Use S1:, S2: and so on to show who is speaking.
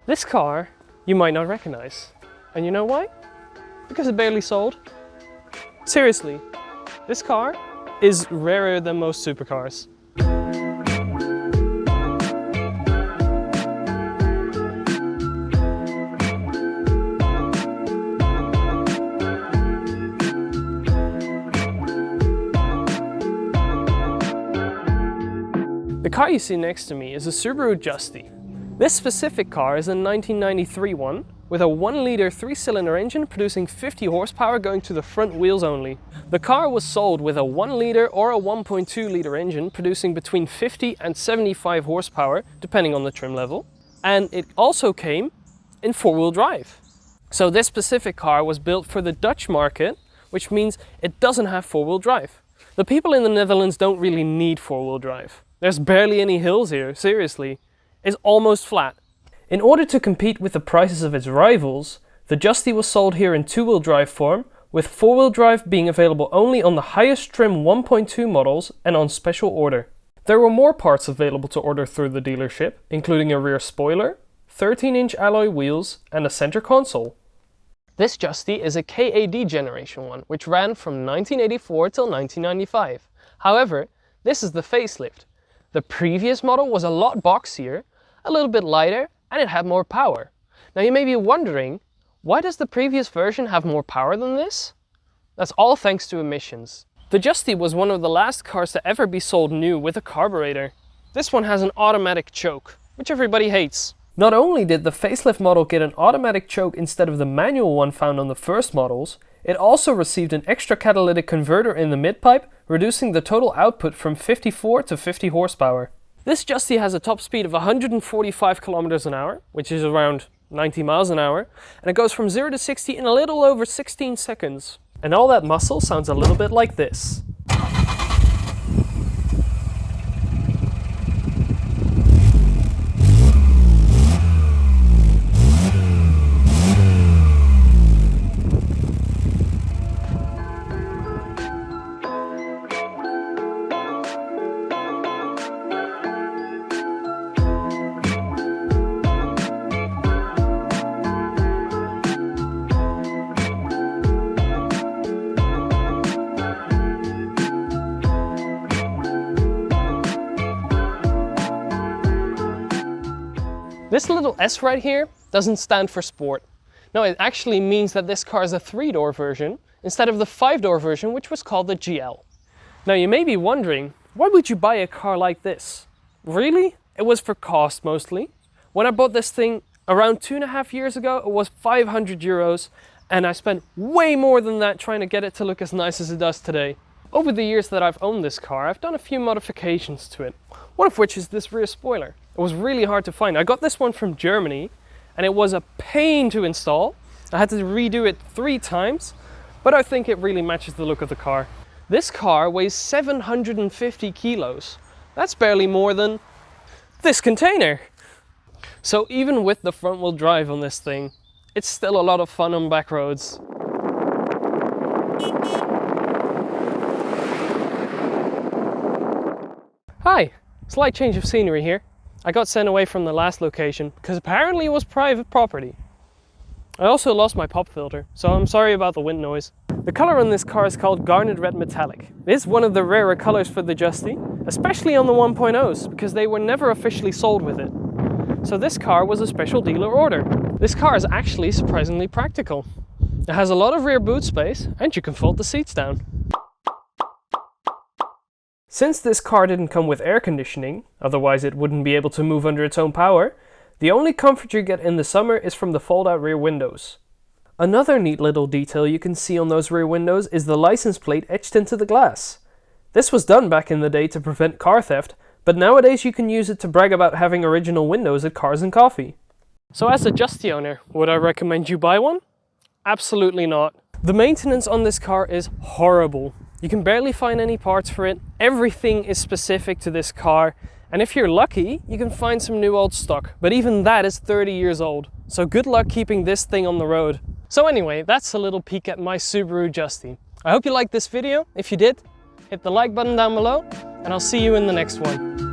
S1: This car you might not recognize. And you know why? Because it barely sold. Seriously, this car is rarer than most supercars. The car you see next to me is a Subaru Justy. This specific car is a 1993 one with a 1-liter 3-cylinder engine producing 50 horsepower going to the front wheels only. The car was sold with a 1-liter or a 1.2-liter engine producing between 50 and 75 horsepower depending on the trim level, and it also came in 4-wheel drive. So this specific car was built for the Dutch market, which means it doesn't have 4-wheel drive. The people in the Netherlands don't really need 4-wheel drive. There's barely any hills here, seriously. It's almost flat. In order to compete with the prices of its rivals, the Justy was sold here in 2-wheel drive form, with 4-wheel drive being available only on the highest trim 1.2 models and on special order. There were more parts available to order through the dealership, including a rear spoiler, 13-inch alloy wheels and a center console. This Justy is a KAD generation one, which ran from 1984 till 1995. However, this is the facelift. The previous model was a lot boxier, a little bit lighter, and it had more power. Now you may be wondering, why does the previous version have more power than this? That's all thanks to emissions. The Justy was one of the last cars to ever be sold new with a carburetor. This one has an automatic choke, which everybody hates. Not only did the facelift model get an automatic choke instead of the manual one found on the first models, it also received an extra catalytic converter in the mid-pipe, reducing the total output from 54 to 50 horsepower. This Justy has a top speed of 145 kilometers an hour, which is around 90 miles an hour, and it goes from 0 to 60 in a little over 16 seconds. And all that muscle sounds a little bit like this. This little S right here doesn't stand for sport. No, it actually means that this car is a 3-door version instead of the 5-door version, which was called the GL. Now you may be wondering, why would you buy a car like this? Really? It was for cost mostly. When I bought this thing around 2.5 years ago, it was 500 euros, and I spent way more than that trying to get it to look as nice as it does today. Over the years that I've owned this car, I've done a few modifications to it, one of which is this rear spoiler. It was really hard to find. I got this one from Germany, and it was a pain to install. I had to redo it 3 times, but I think it really matches the look of the car. This car weighs 750 kilos. That's barely more than this container. So even with the front wheel drive on this thing, it's still a lot of fun on back roads. Hi, slight change of scenery here. I got sent away from the last location because apparently it was private property. I also lost my pop filter, so I'm sorry about the wind noise. The color on this car is called Garnet Red Metallic. It is one of the rarer colors for the Justy, especially on the 1.0s, because they were never officially sold with it. So this car was a special dealer order. This car is actually surprisingly practical. It has a lot of rear boot space, and you can fold the seats down. Since this car didn't come with air conditioning, otherwise it wouldn't be able to move under its own power, the only comfort you get in the summer is from the fold-out rear windows. Another neat little detail you can see on those rear windows is the license plate etched into the glass. This was done back in the day to prevent car theft, but nowadays you can use it to brag about having original windows at Cars and Coffee. So as a Justy owner, would I recommend you buy one? Absolutely not. The maintenance on this car is horrible. You can barely find any parts for it. Everything is specific to this car. And if you're lucky, you can find some new old stock. But even that is 30 years old. So good luck keeping this thing on the road. So anyway, that's a little peek at my Subaru Justy. I hope you liked this video. If you did, hit the like button down below, and I'll see you in the next one.